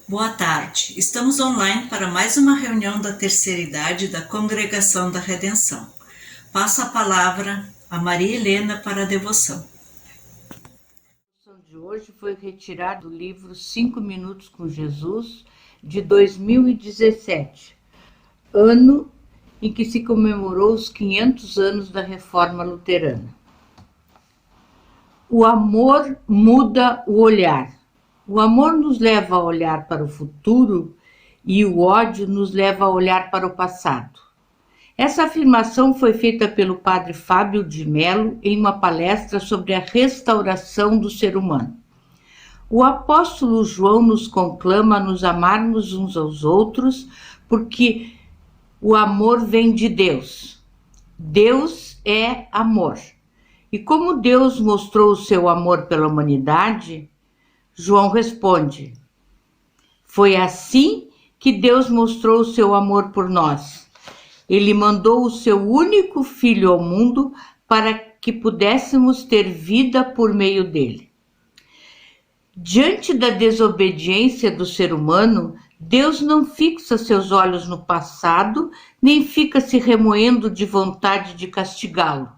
Boa tarde, estamos online para mais uma reunião da terceira idade da Congregação da Redenção. Passo a palavra a Maria Helena para a devoção. A devoção de hoje foi retirada do livro 5 Minutos com Jesus, de 2017, ano em que se comemorou os 500 anos da Reforma Luterana. O amor muda o olhar. O amor nos leva a olhar para o futuro e o ódio nos leva a olhar para o passado. Essa afirmação foi feita pelo padre Fábio de Mello em uma palestra sobre a restauração do ser humano. O apóstolo João nos conclama a nos amarmos uns aos outros, porque o amor vem de Deus. Deus é amor. E como Deus mostrou o seu amor pela humanidade, João responde: foi assim que Deus mostrou o seu amor por nós. Ele mandou o seu único filho ao mundo para que pudéssemos ter vida por meio dele. Diante da desobediência do ser humano, Deus não fixa seus olhos no passado, nem fica se remoendo de vontade de castigá-lo,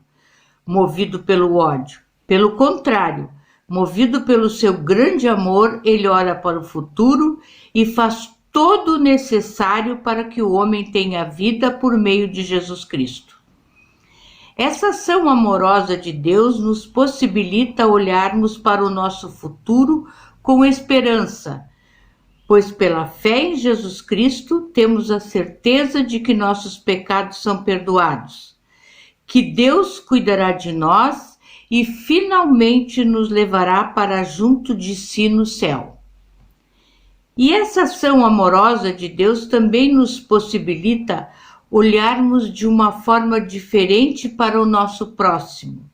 movido pelo ódio. Pelo contrário, Movido pelo seu grande amor, ele olha para o futuro e faz todo o necessário para que o homem tenha vida por meio de Jesus Cristo. Essa ação amorosa de Deus nos possibilita olharmos para o nosso futuro com esperança, pois pela fé em Jesus Cristo temos a certeza de que nossos pecados são perdoados, que Deus cuidará de nós e finalmente nos levará para junto de si no céu. E essa ação amorosa de Deus também nos possibilita olharmos de uma forma diferente para o nosso próximo,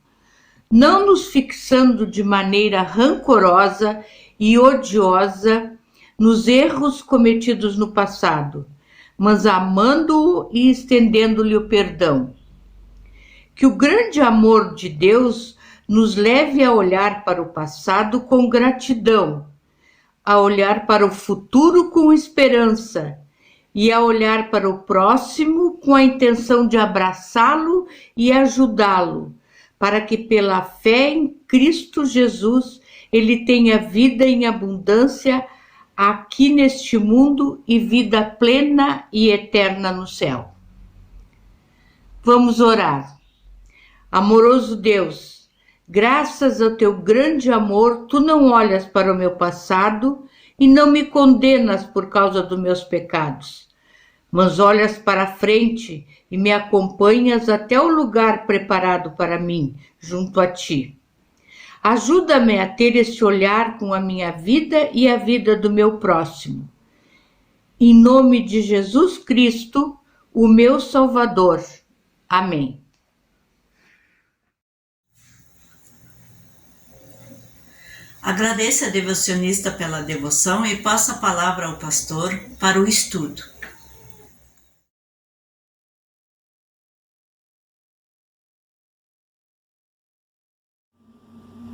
não nos fixando de maneira rancorosa e odiosa nos erros cometidos no passado, mas amando-o e estendendo-lhe o perdão. Que o grande amor de Deus nos leve a olhar para o passado com gratidão, a olhar para o futuro com esperança e a olhar para o próximo com a intenção de abraçá-lo e ajudá-lo, para que pela fé em Cristo Jesus ele tenha vida em abundância aqui neste mundo e vida plena e eterna no céu. Vamos orar. Amoroso Deus, graças ao teu grande amor, tu não olhas para o meu passado e não me condenas por causa dos meus pecados, mas olhas para frente e me acompanhas até o lugar preparado para mim, junto a ti. Ajuda-me a ter esse olhar com a minha vida e a vida do meu próximo. Em nome de Jesus Cristo, o meu Salvador. Amém. Agradeça a devocionista pela devoção e passa a palavra ao pastor para o estudo.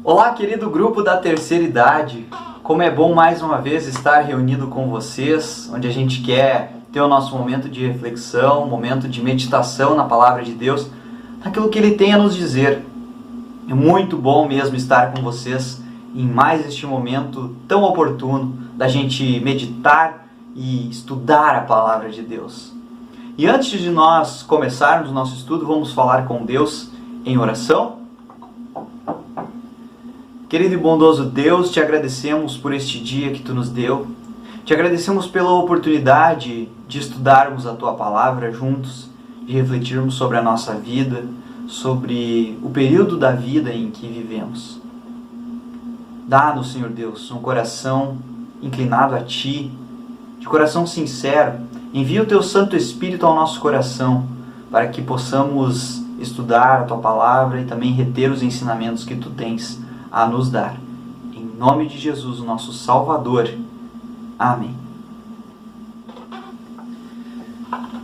Olá, querido grupo da terceira idade. Como é bom mais uma vez estar reunido com vocês, onde a gente quer ter o nosso momento de reflexão, momento de meditação na palavra de Deus, naquilo que Ele tem a nos dizer. É muito bom mesmo estar com vocês em mais este momento tão oportuno da gente meditar e estudar a palavra de Deus. E antes de nós começarmos o nosso estudo, vamos falar com Deus em oração. Querido e bondoso Deus, te agradecemos por este dia que Tu nos deu. Te agradecemos pela oportunidade de estudarmos a Tua palavra juntos, de refletirmos sobre a nossa vida, sobre o período da vida em que vivemos. Dá-nos, Senhor Deus, um coração inclinado a Ti, de coração sincero. Envia o Teu Santo Espírito ao nosso coração, para que possamos estudar a Tua palavra e também reter os ensinamentos que Tu tens a nos dar. Em nome de Jesus, o nosso Salvador. Amém.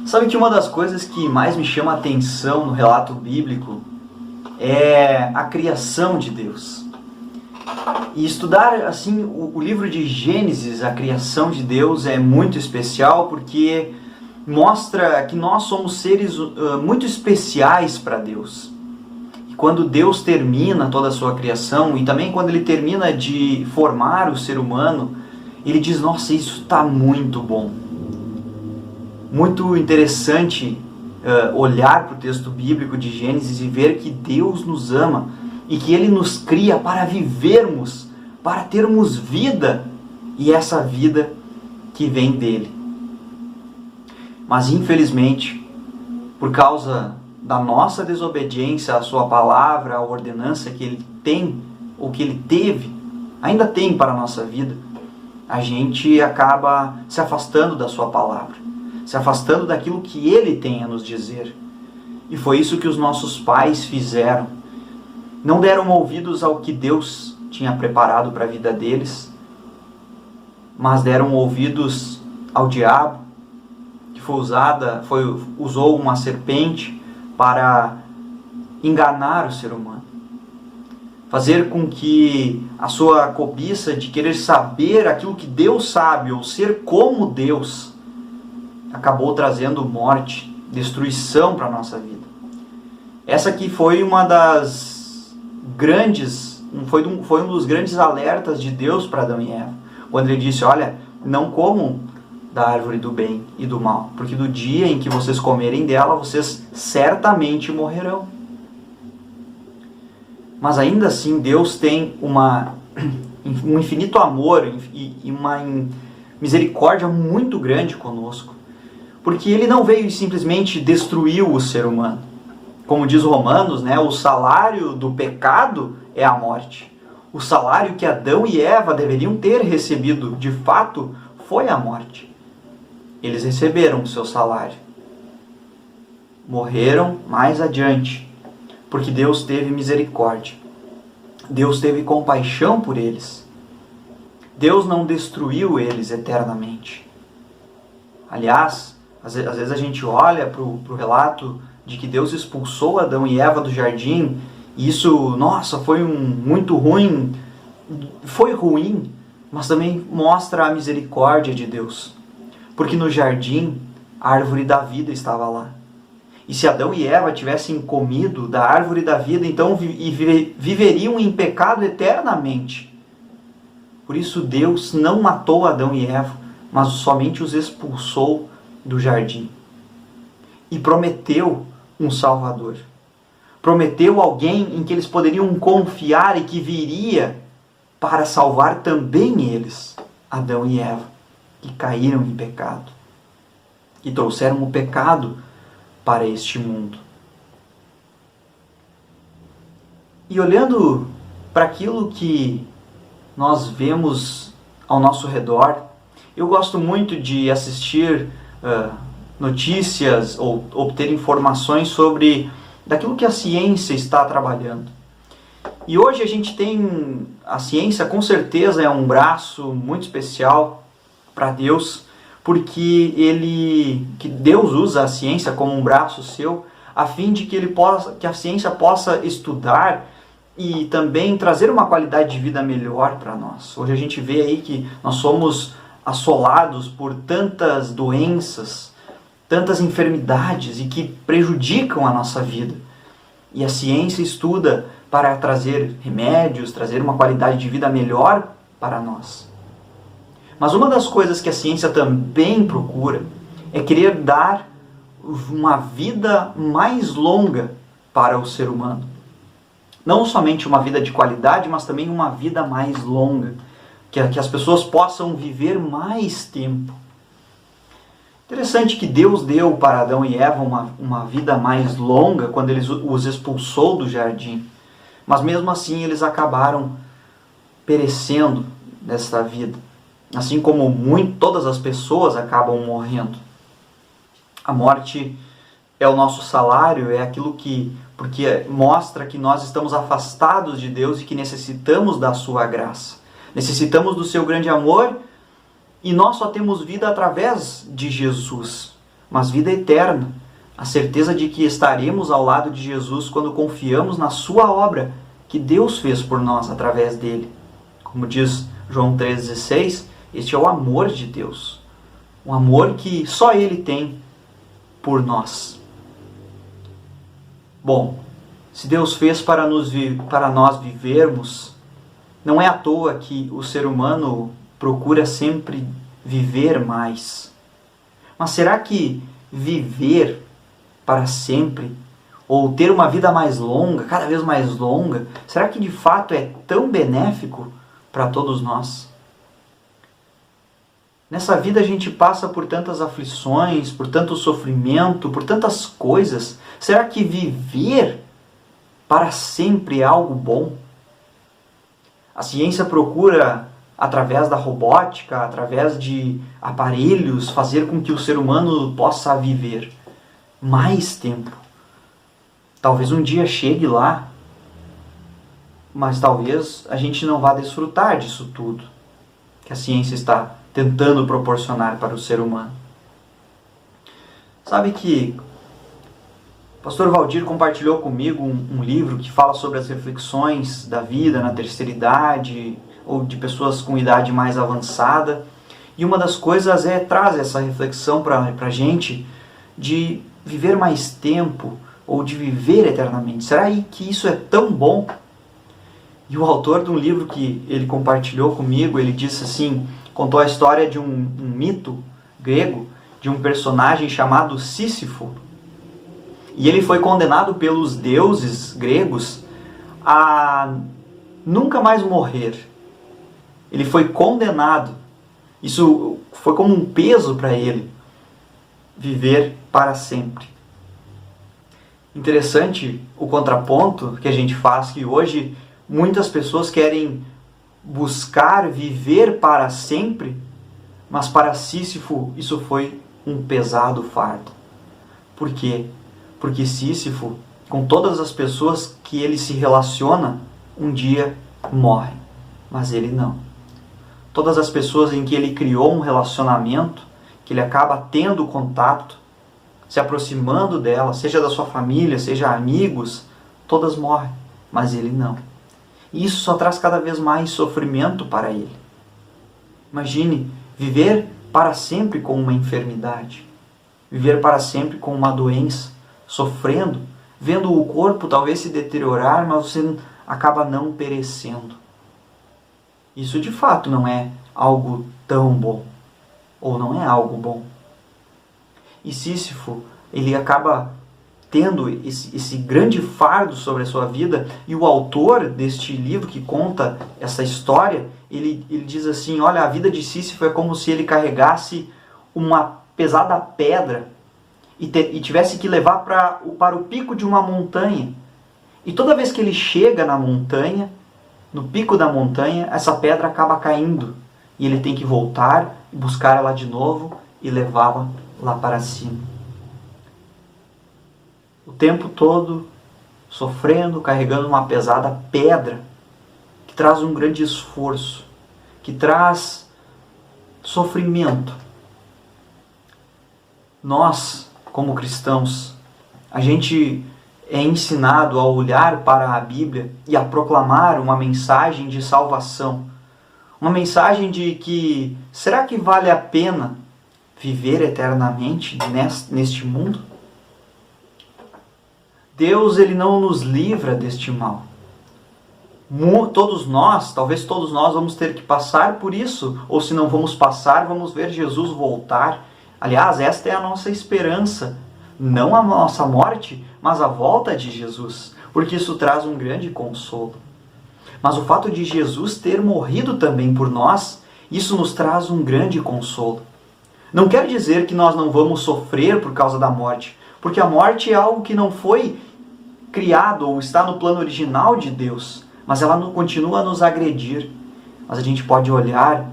Sabe que uma das coisas que mais me chama a atenção no relato bíblico é a criação de Deus. E estudar assim o livro de Gênesis, a criação de Deus, é muito especial porque mostra que nós somos seres muito especiais para Deus. E quando Deus termina toda a sua criação e também quando Ele termina de formar o ser humano, Ele diz, nossa, isso está muito bom. Muito interessante olhar para o texto bíblico de Gênesis e ver que Deus nos ama e que Ele nos cria para vivermos, para termos vida, e essa vida que vem dEle. Mas infelizmente, por causa da nossa desobediência à Sua palavra, à ordenança que Ele tem, ou que Ele teve, ainda tem para a nossa vida, a gente acaba se afastando da Sua palavra, se afastando daquilo que Ele tem a nos dizer. E foi isso que os nossos pais fizeram. Não deram ouvidos ao que Deus tinha preparado para a vida deles, mas deram ouvidos ao diabo, que usou uma serpente para enganar o ser humano. Fazer com que a sua cobiça de querer saber aquilo que Deus sabe, ou ser como Deus, acabou trazendo morte, destruição para a nossa vida. Essa aqui foi uma das grandes foi um dos grandes alertas de Deus para Adão e Eva, quando ele disse, olha, não comam da árvore do bem e do mal, porque do dia em que vocês comerem dela, vocês certamente morrerão. Mas ainda assim, Deus tem um infinito amor e uma misericórdia muito grande conosco, porque ele não veio e simplesmente destruiu o ser humano. Como diz Romanos, né, o salário do pecado é a morte. O salário que Adão e Eva deveriam ter recebido, de fato, foi a morte. Eles receberam o seu salário. Morreram mais adiante, porque Deus teve misericórdia. Deus teve compaixão por eles. Deus não destruiu eles eternamente. Aliás, às vezes a gente olha para o relato de que Deus expulsou Adão e Eva do jardim, e isso, nossa, foi muito ruim. Foi ruim, mas também mostra a misericórdia de Deus. Porque no jardim, a árvore da vida estava lá. E se Adão e Eva tivessem comido da árvore da vida, então viveriam em pecado eternamente. Por isso Deus não matou Adão e Eva, mas somente os expulsou do jardim. E prometeu um Salvador. Prometeu alguém em que eles poderiam confiar e que viria para salvar também eles, Adão e Eva, que caíram em pecado. E trouxeram o pecado para este mundo. E olhando para aquilo que nós vemos ao nosso redor, eu gosto muito de assistir notícias ou obter informações sobre daquilo que a ciência está trabalhando. E hoje a gente tem, a ciência com certeza é um braço muito especial para Deus, porque que Deus usa a ciência como um braço seu, a fim de que a ciência possa estudar e também trazer uma qualidade de vida melhor para nós. Hoje a gente vê aí que nós somos assolados por tantas doenças, tantas enfermidades e que prejudicam a nossa vida. E a ciência estuda para trazer remédios, trazer uma qualidade de vida melhor para nós. Mas uma das coisas que a ciência também procura é querer dar uma vida mais longa para o ser humano. Não somente uma vida de qualidade, mas também uma vida mais longa. Que as pessoas possam viver mais tempo. Interessante que Deus deu para Adão e Eva uma vida mais longa quando Ele os expulsou do jardim. Mas mesmo assim eles acabaram perecendo nesta vida. Assim como todas as pessoas acabam morrendo. A morte é o nosso salário, é aquilo porque mostra que nós estamos afastados de Deus e que necessitamos da sua graça. Necessitamos do seu grande amor e nós só temos vida através de Jesus, mas vida eterna. A certeza de que estaremos ao lado de Jesus quando confiamos na sua obra que Deus fez por nós através dele. Como diz João 3,16, este é o amor de Deus. Um amor que só Ele tem por nós. Bom, se Deus fez para nós vivermos, não é à toa que o ser humano procura sempre viver mais. Mas será que viver para sempre, ou ter uma vida mais longa, cada vez mais longa, será que de fato é tão benéfico para todos nós? Nessa vida a gente passa por tantas aflições, por tanto sofrimento, por tantas coisas. Será que viver para sempre é algo bom? A ciência procura, através da robótica, através de aparelhos, fazer com que o ser humano possa viver mais tempo. Talvez um dia chegue lá, mas talvez a gente não vá desfrutar disso tudo que a ciência está tentando proporcionar para o ser humano. Sabe que o pastor Valdir compartilhou comigo um livro que fala sobre as reflexões da vida na terceira idade, ou de pessoas com idade mais avançada. E uma das coisas traz essa reflexão para a gente de viver mais tempo, ou de viver eternamente. Será que isso é tão bom? E o autor de um livro que ele compartilhou comigo, ele disse assim, contou a história de um mito grego, de um personagem chamado Sísifo. E ele foi condenado pelos deuses gregos a nunca mais morrer. Ele foi condenado. Isso foi como um peso para ele, viver para sempre. Interessante o contraponto que a gente faz, que hoje muitas pessoas querem buscar viver para sempre, mas para Sísifo isso foi um pesado fardo. Por quê? Porque Sísifo, com todas as pessoas que ele se relaciona, um dia morre, mas ele não. Todas as pessoas em que ele criou um relacionamento, que ele acaba tendo contato, se aproximando dela, seja da sua família, seja amigos, todas morrem, mas ele não. E isso só traz cada vez mais sofrimento para ele. Imagine viver para sempre com uma enfermidade, viver para sempre com uma doença, sofrendo, vendo o corpo talvez se deteriorar, mas você acaba não perecendo. Isso de fato não é algo tão bom, ou não é algo bom. E Sísifo, ele acaba tendo esse grande fardo sobre a sua vida, e o autor deste livro que conta essa história, ele diz assim, olha, a vida de Sísifo é como se ele carregasse uma pesada pedra e tivesse que levar para o pico de uma montanha. E toda vez que ele chega na montanha, no pico da montanha, essa pedra acaba caindo. E ele tem que voltar, buscar ela de novo e levá-la lá para cima. O tempo todo sofrendo, carregando uma pesada pedra, que traz um grande esforço, que traz sofrimento. Nós, como cristãos, a gente é ensinado a olhar para a Bíblia e a proclamar uma mensagem de salvação. Uma mensagem de que, será que vale a pena viver eternamente neste mundo? Deus, ele não nos livra deste mal. Todos nós, talvez todos nós, vamos ter que passar por isso, ou se não vamos passar, vamos ver Jesus voltar. Aliás, esta é a nossa esperança, não a nossa morte, mas a volta de Jesus, porque isso traz um grande consolo. Mas o fato de Jesus ter morrido também por nós, isso nos traz um grande consolo. Não quer dizer que nós não vamos sofrer por causa da morte, porque a morte é algo que não foi criado ou está no plano original de Deus, mas ela continua a nos agredir. Mas a gente pode olhar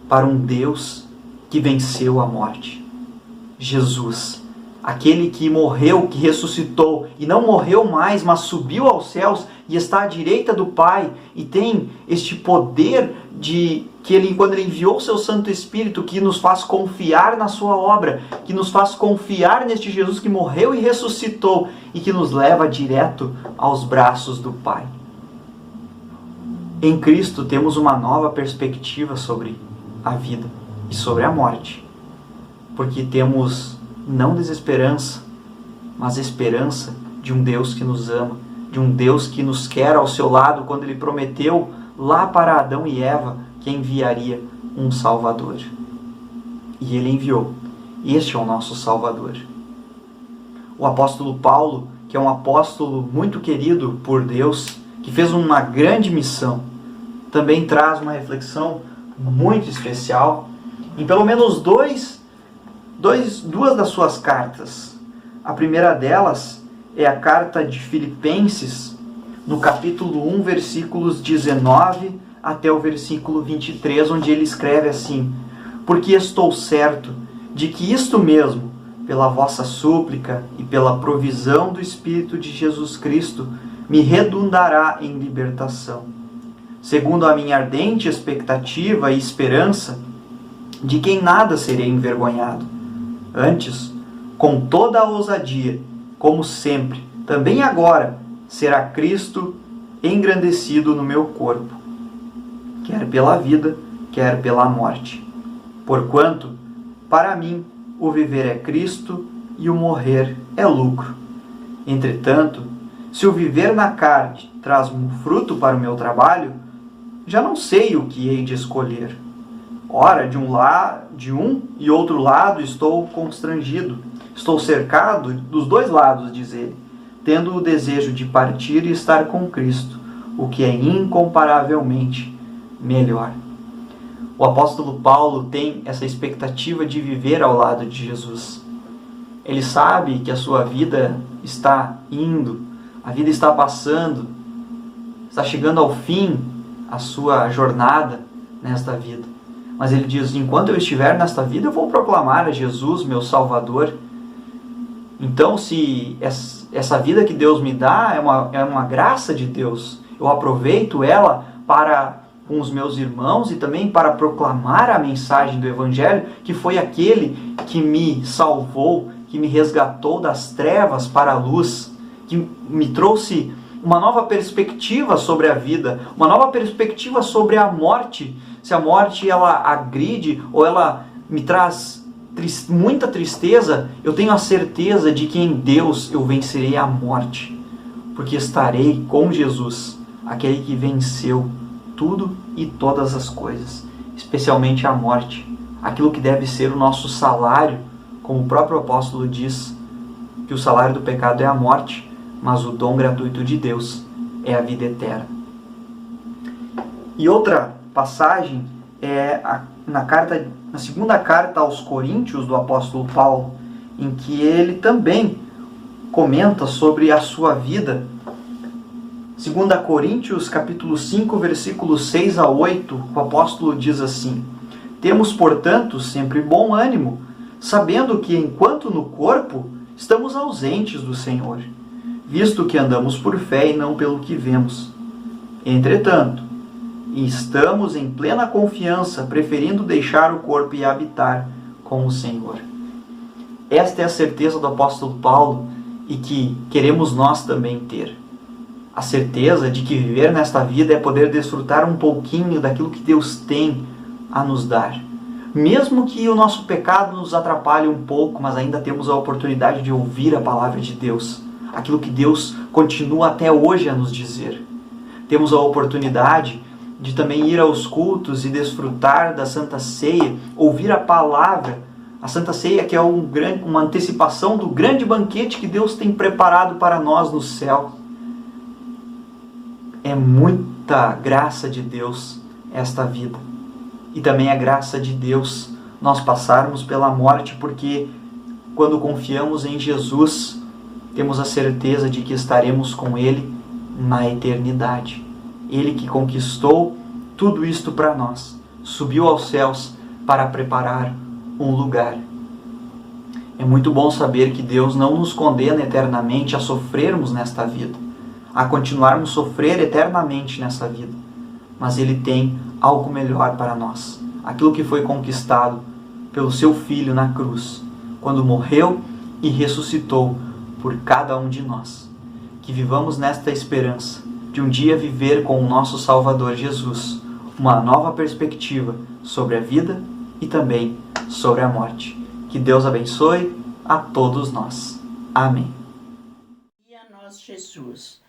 para um Deus que venceu a morte. Jesus, aquele que morreu, que ressuscitou e não morreu mais, mas subiu aos céus e está à direita do Pai e tem este poder de que ele, quando ele enviou o seu Santo Espírito, que nos faz confiar na sua obra, que nos faz confiar neste Jesus que morreu e ressuscitou e que nos leva direto aos braços do Pai. Em Cristo temos uma nova perspectiva sobre a vida e sobre a morte, porque temos não desesperança, mas esperança de um Deus que nos ama, de um Deus que nos quer ao seu lado, quando ele prometeu lá para Adão e Eva que enviaria um Salvador. E ele enviou. Este é o nosso Salvador. O apóstolo Paulo, que é um apóstolo muito querido por Deus, que fez uma grande missão, também traz uma reflexão muito especial em pelo menos duas das suas cartas. A primeira delas é a carta de Filipenses, no capítulo 1, versículos 19 até o versículo 23, onde ele escreve assim: porque estou certo de que isto mesmo, pela vossa súplica e pela provisão do Espírito de Jesus Cristo, me redundará em libertação, segundo a minha ardente expectativa e esperança, de que em nada serei envergonhado. Antes, com toda a ousadia, como sempre, também agora, será Cristo engrandecido no meu corpo, quer pela vida, quer pela morte. Porquanto, para mim, o viver é Cristo e o morrer é lucro. Entretanto, se o viver na carne traz fruto para o meu trabalho, já não sei o que hei de escolher. Ora, de um e outro lado estou constrangido. Estou cercado dos dois lados, diz ele, tendo o desejo de partir e estar com Cristo, o que é incomparavelmente melhor. O apóstolo Paulo tem essa expectativa de viver ao lado de Jesus. Ele sabe que a sua vida está indo, a vida está passando, está chegando ao fim a sua jornada nesta vida. Mas ele diz, enquanto eu estiver nesta vida, eu vou proclamar a Jesus, meu Salvador. Então, se essa vida que Deus me dá é uma graça de Deus, eu aproveito ela para com os meus irmãos e também para proclamar a mensagem do Evangelho, que foi aquele que me salvou, que me resgatou das trevas para a luz, que me trouxe uma nova perspectiva sobre a vida, uma nova perspectiva sobre a morte. Se a morte ela agride ou ela me traz muita tristeza, eu tenho a certeza de que em Deus eu vencerei a morte, porque estarei com Jesus, aquele que venceu tudo e todas as coisas, especialmente a morte, aquilo que deve ser o nosso salário, como o próprio apóstolo diz, que o salário do pecado é a morte, mas o dom gratuito de Deus é a vida eterna. E outra passagem é na segunda carta aos Coríntios do apóstolo Paulo, em que ele também comenta sobre a sua vida. 2 Coríntios capítulo 5, versículos 6 a 8, o apóstolo diz assim: Temos, portanto, sempre bom ânimo, sabendo que enquanto no corpo estamos ausentes do Senhor, visto que andamos por fé e não pelo que vemos. Entretanto, estamos em plena confiança, preferindo deixar o corpo e habitar com o Senhor. Esta é a certeza do apóstolo Paulo e que queremos nós também ter. A certeza de que viver nesta vida é poder desfrutar um pouquinho daquilo que Deus tem a nos dar. Mesmo que o nosso pecado nos atrapalhe um pouco, mas ainda temos a oportunidade de ouvir a palavra de Deus. Aquilo que Deus continua até hoje a nos dizer. Temos a oportunidade de também ir aos cultos e desfrutar da Santa Ceia, ouvir a palavra. A Santa Ceia que é uma antecipação do grande banquete que Deus tem preparado para nós no céu. É muita graça de Deus esta vida. E também a graça de Deus nós passarmos pela morte, porque quando confiamos em Jesus, temos a certeza de que estaremos com Ele na eternidade. Ele que conquistou tudo isto para nós, subiu aos céus para preparar um lugar. É muito bom saber que Deus não nos condena eternamente a sofrermos nesta vida, a continuarmos sofrer eternamente nessa vida, mas Ele tem algo melhor para nós, aquilo que foi conquistado pelo Seu Filho na cruz, quando morreu e ressuscitou por cada um de nós. Que vivamos nesta esperança de um dia viver com o nosso Salvador Jesus uma nova perspectiva sobre a vida e também sobre a morte. Que Deus abençoe a todos nós. Amém. E a nós, Jesus.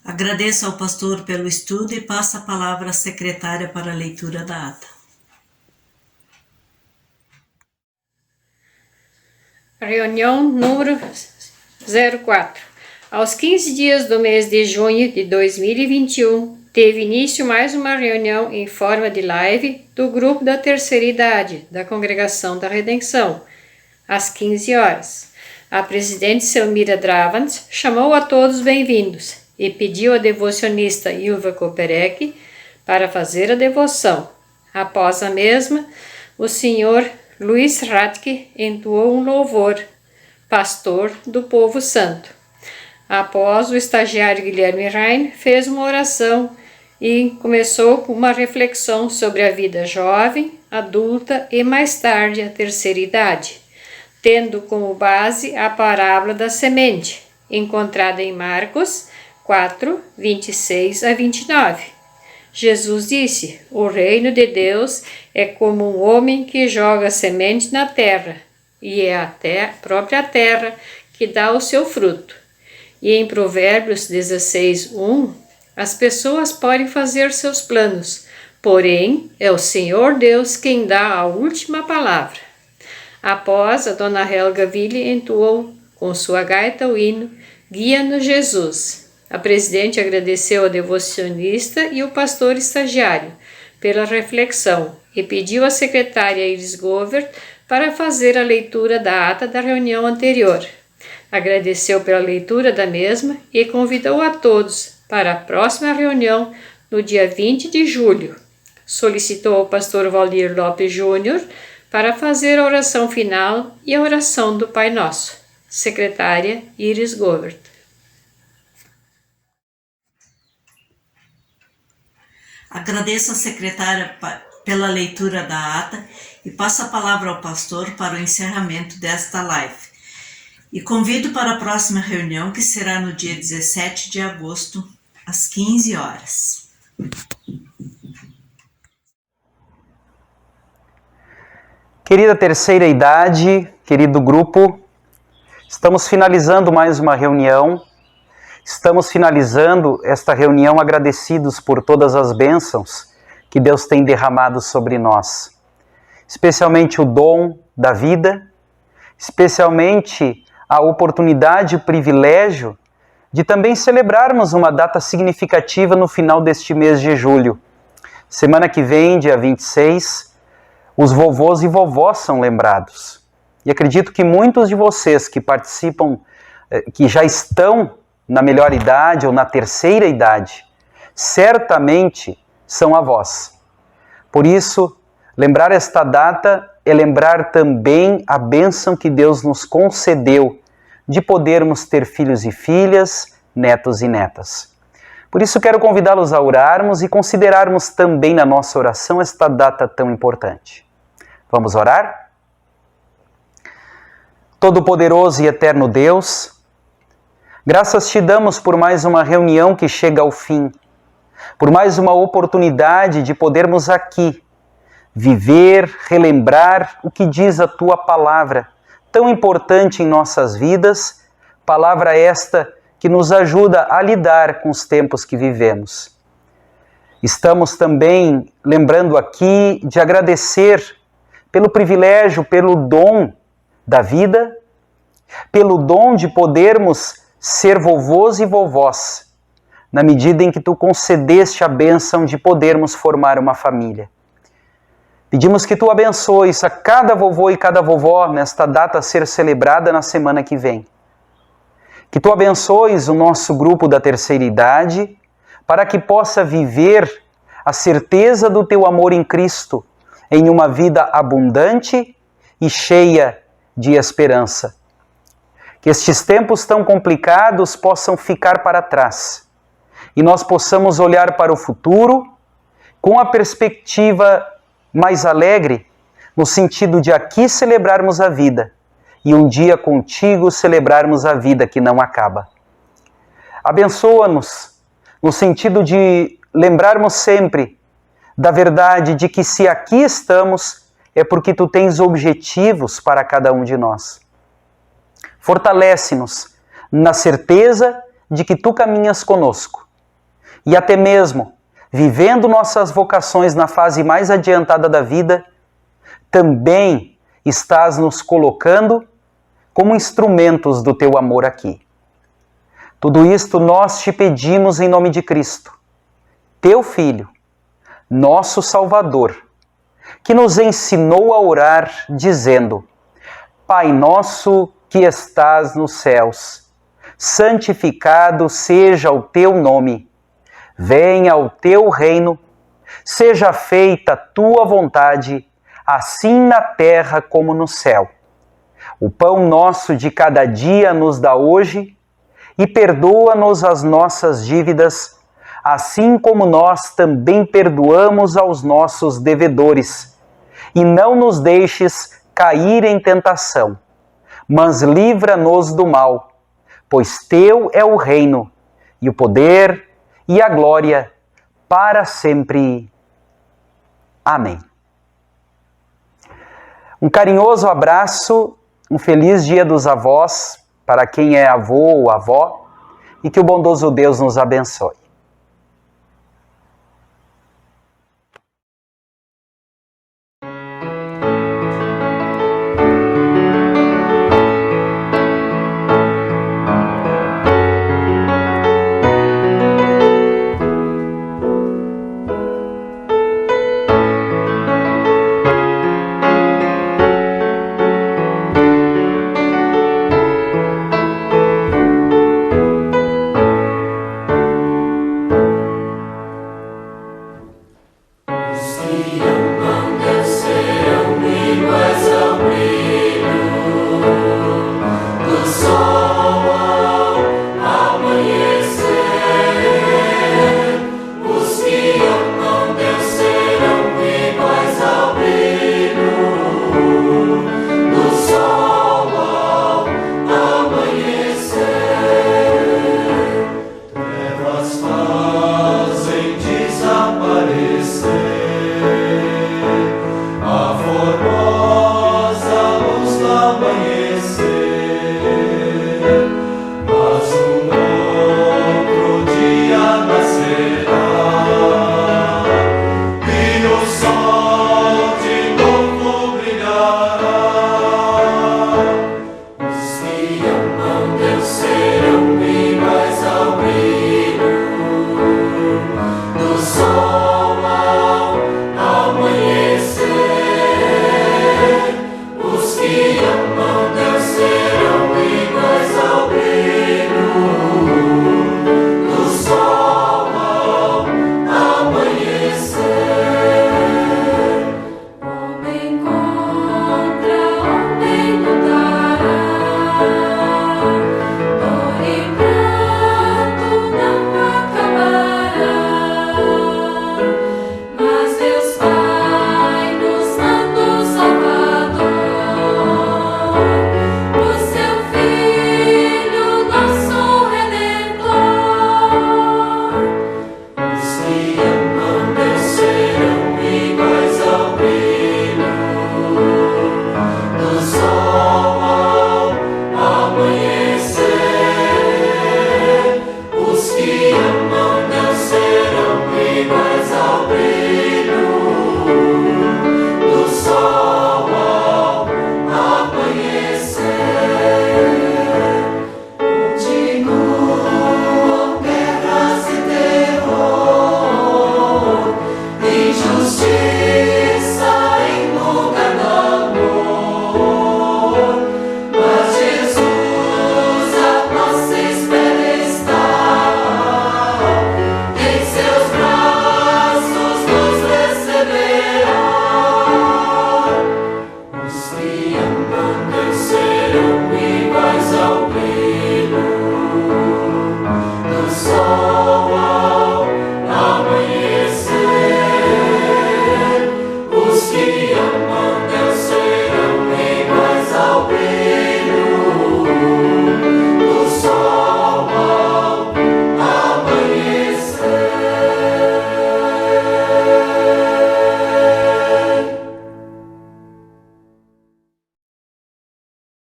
Agradeço ao pastor pelo estudo e passo a palavra à secretária para a leitura da ata. Reunião número 04. Aos 15 dias do mês de junho de 2021, teve início mais uma reunião em forma de live do grupo da terceira idade da Congregação da Redenção, às 15 horas. A presidente Selmira Dravans chamou a todos bem-vindos e pediu à devocionista Ilva Koperek para fazer a devoção. Após a mesma, o senhor Luiz Radke entoou um louvor, pastor do povo santo. Após, o estagiário Guilherme Rain fez uma oração e começou com uma reflexão sobre a vida jovem, adulta e mais tarde a terceira idade, tendo como base a parábola da semente, encontrada em Marcos 4, 26 a 29. Jesus disse: o reino de Deus é como um homem que joga semente na terra, e é a própria terra que dá o seu fruto. E em Provérbios 16, 1, as pessoas podem fazer seus planos, porém é o Senhor Deus quem dá a última palavra. Após, a dona Helga Ville entoou com sua gaita o hino Guia-nos Jesus. A presidente agradeceu ao devocionista e o pastor estagiário pela reflexão e pediu à secretária Iris Govert para fazer a leitura da ata da reunião anterior. Agradeceu pela leitura da mesma e convidou a todos para a próxima reunião no dia 20 de julho. Solicitou ao pastor Valdir Lopes Júnior para fazer a oração final e a oração do Pai Nosso. Secretária Iris Govert. Agradeço à secretária pela leitura da ata e passo a palavra ao pastor para o encerramento desta live. E convido para a próxima reunião, que será no dia 17 de agosto, às 15 horas. Querida terceira idade, querido grupo, estamos finalizando mais uma reunião. Estamos finalizando esta reunião agradecidos por todas as bênçãos que Deus tem derramado sobre nós. Especialmente o dom da vida, especialmente a oportunidade e o privilégio de também celebrarmos uma data significativa no final deste mês de julho. Semana que vem, dia 26, os vovôs e vovós são lembrados. E acredito que muitos de vocês que participam, que já estão na melhor idade ou na terceira idade, certamente são avós. Por isso, lembrar esta data é lembrar também a bênção que Deus nos concedeu de podermos ter filhos e filhas, netos e netas. Por isso quero convidá-los a orarmos e considerarmos também na nossa oração esta data tão importante. Vamos orar? Todo-Poderoso e Eterno Deus, graças te damos por mais uma reunião que chega ao fim, por mais uma oportunidade de podermos aqui viver, relembrar o que diz a Tua Palavra, tão importante em nossas vidas, palavra esta que nos ajuda a lidar com os tempos que vivemos. Estamos também lembrando aqui de agradecer pelo privilégio, pelo dom da vida, pelo dom de podermos ser vovôs e vovós, na medida em que Tu concedeste a bênção de podermos formar uma família. Pedimos que Tu abençoes a cada vovô e cada vovó nesta data a ser celebrada na semana que vem. Que Tu abençoes o nosso grupo da terceira idade, para que possa viver a certeza do Teu amor em Cristo, em uma vida abundante e cheia de esperança. Que estes tempos tão complicados possam ficar para trás e nós possamos olhar para o futuro com a perspectiva mais alegre, no sentido de aqui celebrarmos a vida e um dia contigo celebrarmos a vida que não acaba. Abençoa-nos no sentido de lembrarmos sempre da verdade de que se aqui estamos é porque Tu tens objetivos para cada um de nós. Fortalece-nos na certeza de que Tu caminhas conosco e até mesmo vivendo nossas vocações na fase mais adiantada da vida, também estás nos colocando como instrumentos do Teu amor aqui. Tudo isto nós Te pedimos em nome de Cristo, teu Filho, nosso Salvador, que nos ensinou a orar, dizendo: Pai nosso que estás nos céus, santificado seja o teu nome. Venha o teu reino, seja feita a tua vontade, assim na terra como no céu. O pão nosso de cada dia nos dá hoje, e perdoa-nos as nossas dívidas, assim como nós também perdoamos aos nossos devedores. E não nos deixes cair em tentação, mas livra-nos do mal, pois teu é o reino, e o poder, e a glória, para sempre. Amém. Um carinhoso abraço, um feliz Dia dos Avós, para quem é avô ou avó, e que o bondoso Deus nos abençoe.